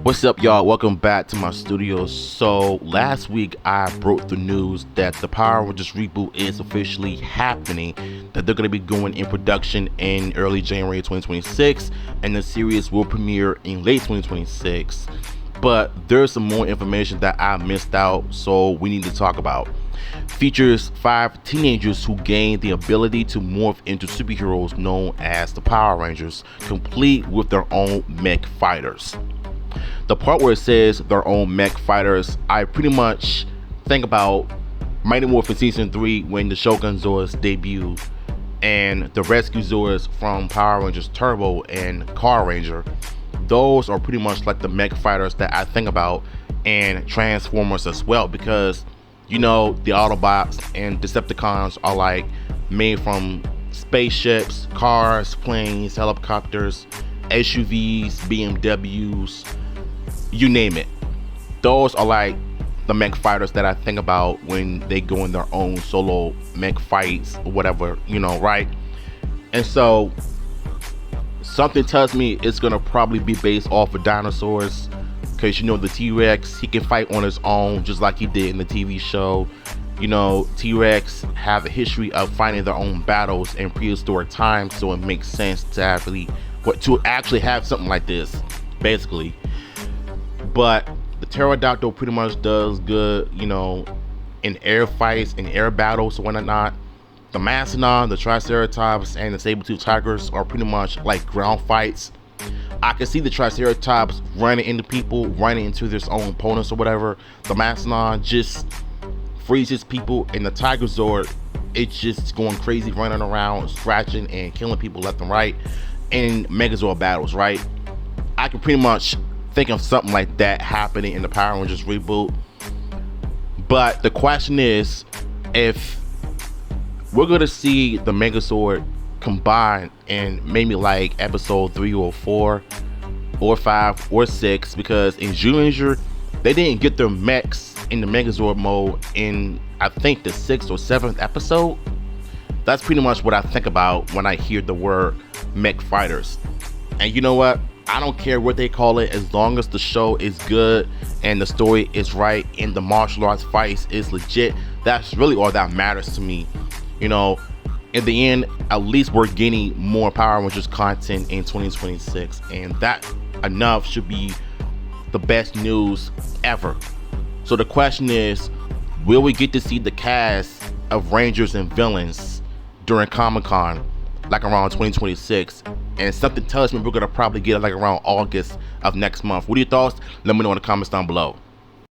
What's up, y'all? Welcome back to my studio. So last week I broke the news that the Power Rangers reboot is officially happening, that they're going to be going in production in early January 2026, and the series will premiere in late 2026. But there's some more information that I missed out, so we need to talk about. Features 5 teenagers who gain the ability to morph into superheroes known as the Power Rangers, complete with their own mech fighters. The part where it says their own mech fighters, I pretty much think about Mighty Morphin Season 3 when the Shogun Zords debuted, and the Rescue Zords from Power Rangers Turbo and Car Ranger. Those are pretty much like the mech fighters that I think about, and Transformers as well, because you know the Autobots and Decepticons are like made from spaceships, cars, planes, helicopters, SUVs, BMWs, you name it. Those are like the mech fighters that I think about when they go in their own solo mech fights or whatever, right? And so something tells me it's gonna probably be based off of dinosaurs, because the T-Rex, he can fight on his own just like he did in the TV show. T-Rex have a history of fighting their own battles in prehistoric times, so it makes sense to actually have something like this, basically. But the Pterodactyl pretty much does good, in air fights, in air battles, and whatnot. The Mastodon, the Triceratops, and the Saber-Tooth Tigers are pretty much like ground fights. I can see the Triceratops running into people, running into their own opponents or whatever. The Mastodon just freezes people, and the Tiger Zord, it's just going crazy, running around, scratching and killing people left and right in Megazord battles, right? I can pretty much think of something like that happening in the Power Rangers reboot. But the question is, if we're gonna see the Megazord combined in maybe like episode 3 or 4 or 5 or 6, because in Ranger they didn't get their mechs in the Megazord mode in I think the 6th or 7th episode. That's pretty much what I think about when I hear the word mech fighters. And you know what? I don't care what they call it, as long as the show is good and the story is right and the martial arts fights is legit. That's really all that matters to me. In the end, at least we're getting more Power Rangers content in 2026, and that enough should be the best news ever. So the question is, will we get to see the cast of Rangers and villains during Comic-Con, like around 2026? And something tells me we're gonna probably get it like around August of next month. What are your thoughts? Let me know in the comments down below.